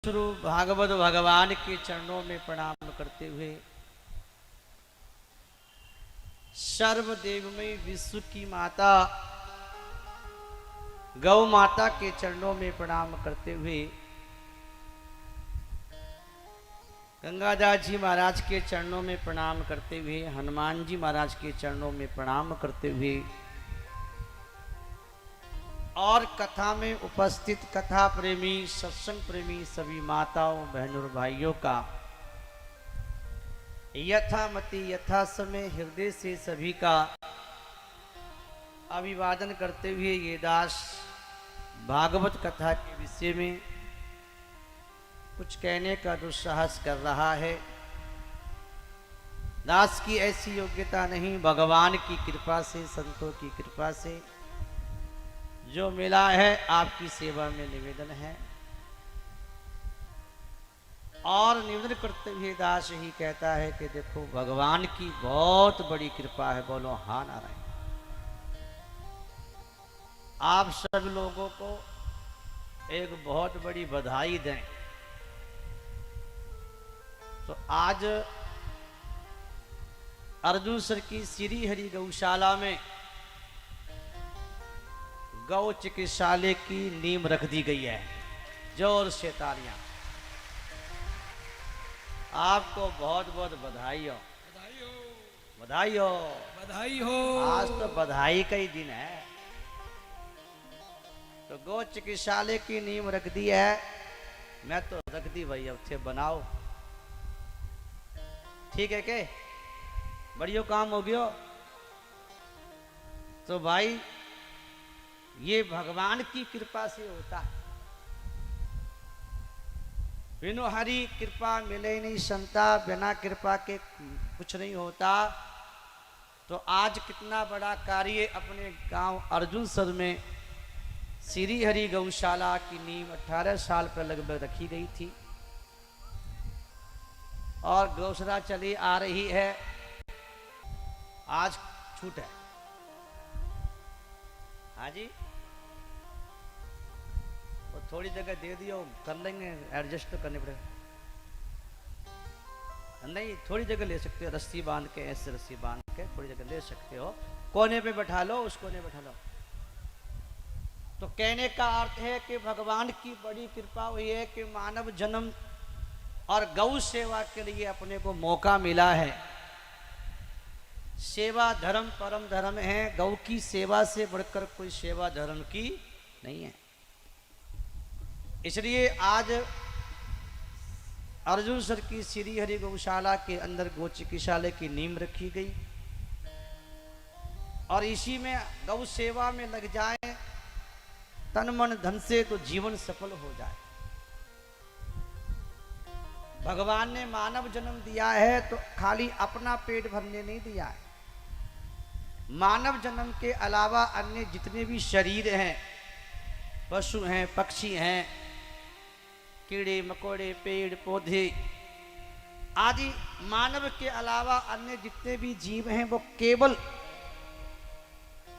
स्वरूप भागवत भगवान के चरणों में प्रणाम करते हुए सर्वदेवमयी विश्व की माता गौ माता के चरणों में प्रणाम करते हुए गंगादास जी महाराज के चरणों में प्रणाम करते हुए हनुमान जी महाराज के चरणों में प्रणाम करते हुए और कथा में उपस्थित कथा प्रेमी सत्संग प्रेमी सभी माताओं बहनों और भाइयों का यथामति यथा समय हृदय से सभी का अभिवादन करते हुए ये दास भागवत कथा के विषय में कुछ कहने का दुस्साहस कर रहा है। दास की ऐसी योग्यता नहीं, भगवान की कृपा से संतों की कृपा से जो मिला है आपकी सेवा में निवेदन है। और निवेदन करते हुए दास ही कहता है कि देखो भगवान की बहुत बड़ी कृपा है। बोलो हाँ नारायण। आप सब लोगों को एक बहुत बड़ी बधाई दें। तो आज अर्जुन सर की श्री हरि गौशाला में गौ चिकित्सालय की नींव रख दी गई है। जोर से तालियां। आपको बहुत बहुत बधाई हो, बधाई हो, बधाई हो। आज तो बधाई का ही दिन है। तो गौ चिकित्सालय की नींव रख दी है। मैं तो रख दी भाई, अब थे बनाओ। ठीक है के बढ़िया काम हो गया। तो भाई ये भगवान की कृपा से होता है। बिनु हरि कृपा मिले नहीं संता, बिना कृपा के कुछ नहीं होता। तो आज कितना बड़ा कार्य अपने गांव अर्जुन सर में श्री हरि गौशाला की नींव 18 साल पर लगभग रखी गई थी और गौशाला चली आ रही है। आज छूट है। हाँ जी, वो थोड़ी जगह दे दियो, कर लेंगे, एडजस्ट तो करने पड़ेगा। नहीं, थोड़ी जगह ले सकते हो, रस्सी बांध के, ऐसे रस्सी बांध के थोड़ी जगह ले सकते हो। कोने पे बैठा लो, उस कोने बैठा लो। तो कहने का अर्थ है कि भगवान की बड़ी कृपा हुई है कि मानव जन्म और गौ सेवा के लिए अपने को मौका मिला है। सेवा धर्म परम धर्म है। गौ की सेवा से बढ़कर कोई सेवा धर्म की नहीं है। इसलिए आज अर्जुन सर की श्री हरि गौशाला के अंदर गौ चिकित्सालय की नींव रखी गई और इसी में गौ सेवा में लग जाए तन मन धन से तो जीवन सफल हो जाए। भगवान ने मानव जन्म दिया है तो खाली अपना पेट भरने नहीं दिया है। मानव जन्म के अलावा अन्य जितने भी शरीर हैं, पशु हैं, पक्षी हैं, कीड़े मकोड़े, पेड़ पौधे आदि, मानव के अलावा अन्य जितने भी जीव हैं वो केवल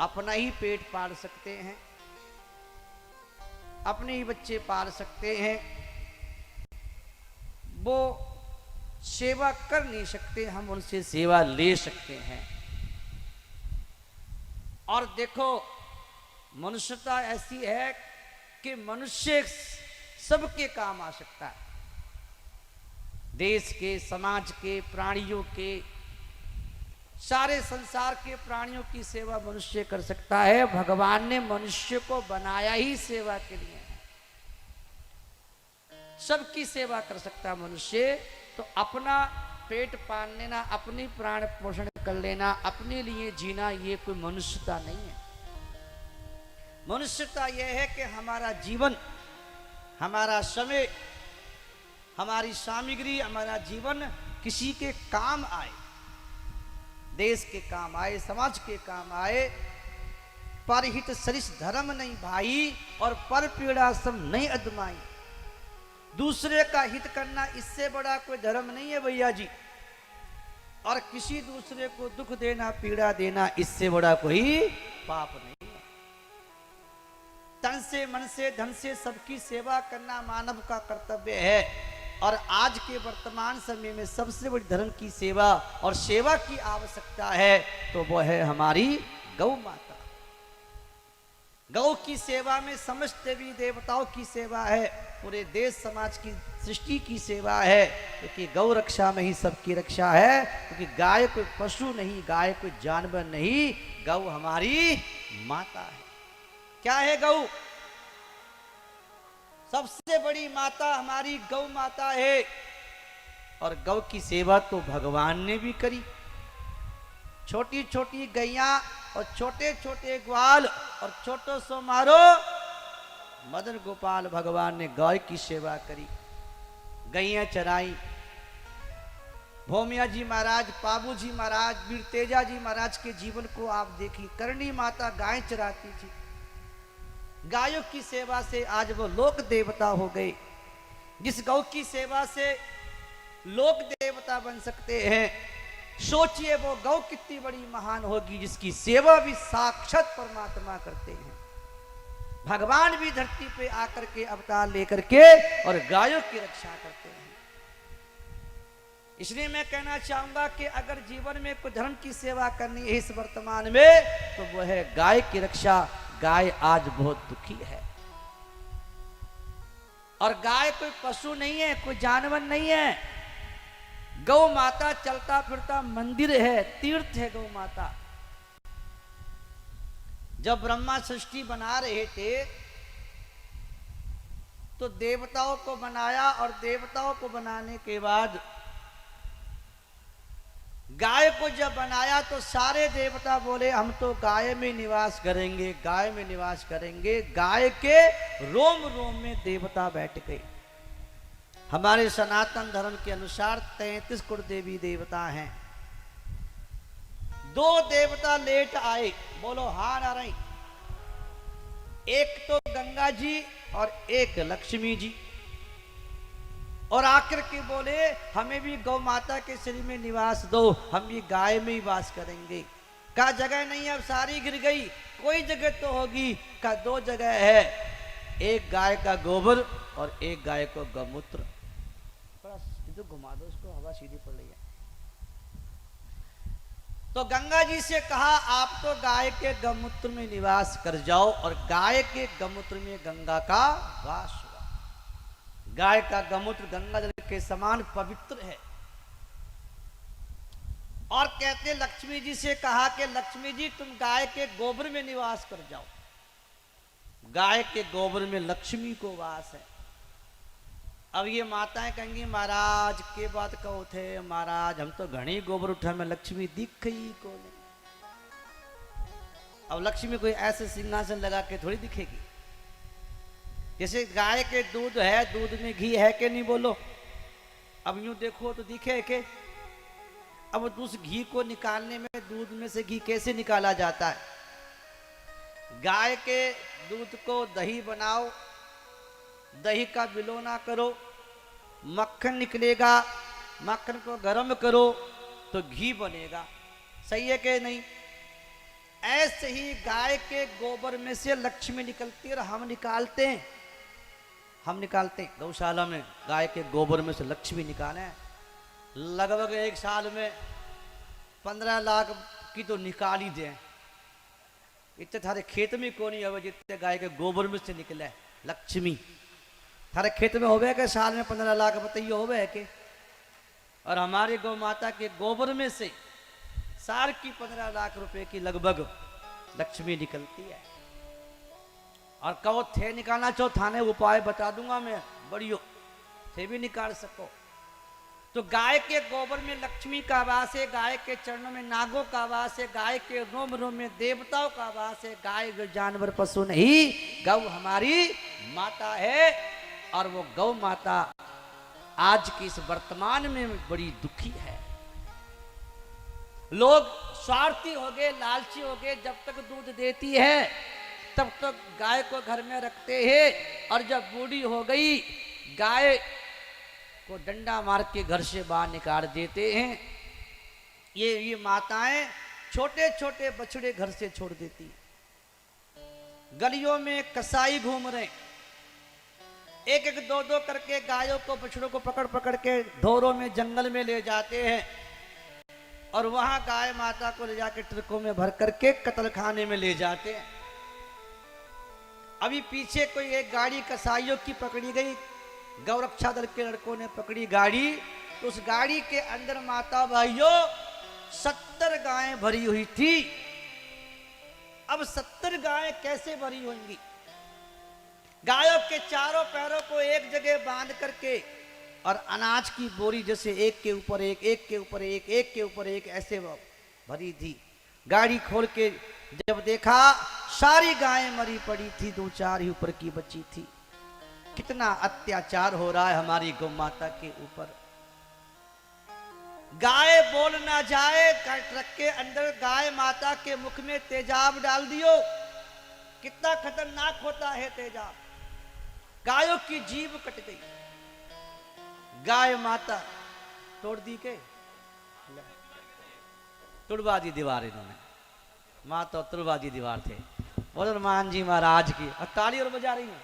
अपना ही पेट पाल सकते हैं, अपने ही बच्चे पाल सकते हैं। वो सेवा कर नहीं सकते, हम उनसे सेवा ले सकते हैं। और देखो मनुष्यता ऐसी है कि मनुष्य सबके काम आ सकता है। देश के, समाज के, प्राणियों के, सारे संसार के प्राणियों की सेवा मनुष्य कर सकता है। भगवान ने मनुष्य को बनाया ही सेवा के लिए है। सबकी सेवा कर सकता मनुष्य। तो अपना पेट पाल लेना, अपनी प्राण पोषण कर लेना, अपने लिए जीना, ये कोई मनुष्यता नहीं है। मनुष्यता यह है कि हमारा जीवन, हमारा समय, हमारी सामग्री, हमारा जीवन किसी के काम आए, देश के काम आए, समाज के काम आए। परहित सरिस धर्म नहीं भाई और पर पीड़ा सम नहीं अदमाई। दूसरे का हित करना इससे बड़ा कोई धर्म नहीं है भैया जी। और किसी दूसरे को दुख देना, पीड़ा देना, इससे बड़ा कोई पाप नहीं है। तन से, मन से, धन से सबकी सेवा करना मानव का कर्तव्य है। और आज के वर्तमान समय में सबसे बड़ी धर्म की सेवा और सेवा की आवश्यकता है तो वो है हमारी गौ माता। गौ की सेवा में समस्त देवी देवताओं की सेवा है, पूरे देश समाज की सृष्टि की सेवा है, क्योंकि गौ रक्षा में ही सबकी रक्षा है। क्योंकि गाय कोई पशु नहीं, गाय कोई जानवर नहीं, गौ हमारी माता है। क्या है गौ? सबसे बड़ी माता हमारी गौ माता है। और गौ की सेवा तो भगवान ने भी करी। छोटी छोटी गैया और छोटे छोटे ग्वाल और छोटो सो मारो मदन गोपाल भगवान ने गाय की सेवा करी, गैया चराई। भोमिया जी महाराज, पाबू जी महाराज, वीर तेजा जी महाराज के जीवन को आप देखिए। करणी माता गाय चराती थी। गायों की सेवा से आज वो लोक देवता हो गए। जिस गौ की सेवा से लोक देवता बन सकते हैं, सोचिए वो गौ कितनी बड़ी महान होगी, जिसकी सेवा भी साक्षात परमात्मा करते हैं। भगवान भी धरती पे आकर के अवतार लेकर के और गायों की रक्षा करते हैं। इसलिए मैं कहना चाहूंगा कि अगर जीवन में कोई धर्म की सेवा करनी है इस वर्तमान में, तो वो है गाय की रक्षा। गाय आज बहुत दुखी है। और गाय कोई पशु नहीं है, कोई जानवर नहीं है। गौ माता चलता फिरता मंदिर है, तीर्थ है गौ माता। जब ब्रह्मा सृष्टि बना रहे थे तो देवताओं को बनाया, और देवताओं को बनाने के बाद गाय को जब बनाया तो सारे देवता बोले हम तो गाय में निवास करेंगे, गाय में निवास करेंगे। गाय के रोम रोम में देवता बैठ गए। हमारे सनातन धर्म के अनुसार 33 कुल देवी देवता हैं। 2 देवता लेट आए, बोलो हाँ नारायण। एक तो गंगा जी और एक लक्ष्मी जी। और आकर के बोले हमें भी गौ माता के शरीर में निवास दो, हम भी गाय में ही वास करेंगे। का जगह नहीं, अब सारी गिर गई, कोई जगह तो होगी। का 2 जगह है, एक गाय का गोबर और एक गाय को गौमूत्र। थोड़ा इधर घुमा दो उसको, हवा सीधी पड़ रही है। तो गंगा जी से कहा आप तो गाय के गौमूत्र में निवास कर जाओ, और गाय के गौमूत्र में गंगा का वास हुआ। गाय का गौमूत्र गंगा जल के समान पवित्र है। और कहते लक्ष्मी जी से कहा कि लक्ष्मी जी तुम गाय के गोबर में निवास कर जाओ। गाय के गोबर में लक्ष्मी को वास है। अब ये माताएं कहेंगी महाराज के बात कहो थे, महाराज हम तो घनी गोबर उठा में लक्ष्मी दिख ही को नहीं। अब लक्ष्मी कोई ऐसे सिंहासन लगा के थोड़ी दिखेगी। जैसे गाय के दूध है, दूध में घी है कि नहीं बोलो। अब यूं देखो तो दिखे के। अब उस घी को निकालने में, दूध में से घी कैसे निकाला जाता है? गाय के दूध को दही बनाओ, दही का बिलोना करो, मक्खन निकलेगा, मक्खन को गर्म करो तो घी बनेगा। सही है कि नहीं? ऐसे ही गाय के गोबर में से लक्ष्मी निकलती है और हम निकालते हैं। गौशाला में गाय के गोबर में से लक्ष्मी निकाले। लगभग 1 साल में 15 लाख की तो निकाल ही दें। इतने थारे खेत में कौन नहीं हो जितने गाय के गोबर में से निकले लक्ष्मी। थारे खेत में होवे के साल में 15 लाख बताइए होवे के। और हमारे गौ माता के गोबर में से साल की 15 लाख रुपए की लगभग लक्ष्मी निकलती है। और कहो थे निकालना चाहो थाने उपाय बता दूंगा मैं, बढ़ियो थे भी निकाल सको। तो गाय के गोबर में लक्ष्मी का वास है, गाय के चरणों में नागों का वास है, गाय के रोम रोम में देवताओं का वास है। गाय जानवर पशु नहीं, गौ हमारी माता है। और वो गौ माता आज की इस वर्तमान में बड़ी दुखी है। लोग स्वार्थी हो गए, लालची हो गए। जब तक दूध देती है तब तक गाय को घर में रखते हैं, और जब बूढ़ी हो गई गाय को डंडा मार के घर से बाहर निकाल देते हैं। ये माताएं छोटे छोटे बछड़े घर से छोड़ देती हैं। गलियों में कसाई घूम रहे, एक एक दो दो करके गायों को बछड़ों को पकड़ पकड़ के ढोरों में जंगल में ले जाते हैं और वहां गाय माता को ले जाके ट्रकों में भर करके कत्ल खाने में ले जाते हैं। अभी पीछे कोई एक गाड़ी कसाईयों की पकड़ी गई, गौरक्षा दल के लड़कों ने पकड़ी गाड़ी, तो उस गाड़ी के अंदर माता भाइयों 70 गायें भरी हुई थी। अब 70 गायें कैसे भरी होंगी? गायों के चारों पैरों को एक जगह बांध करके और अनाज की बोरी जैसे एक के ऊपर एक, एक के ऊपर एक, एक के ऊपर एक ऐसे भरी थी। गाड़ी खोल के जब देखा सारी गायें मरी पड़ी थी, 2-4 ही ऊपर की बची थी। कितना अत्याचार हो रहा है हमारी गौ माता के ऊपर। गाय बोल ना जाए, ट्रक के अंदर गाय माता के मुख में तेजाब डाल दियो। कितना खतरनाक होता है तेजाब। गायों की जीभ कट गई। गाय माता तोड़ दी के तुड़वा दी दीवार इन्होंने। माँ तो तुड़वा दी दीवार थे। बोलो हनुमान जी महाराज की। और ताली और बजा रही है।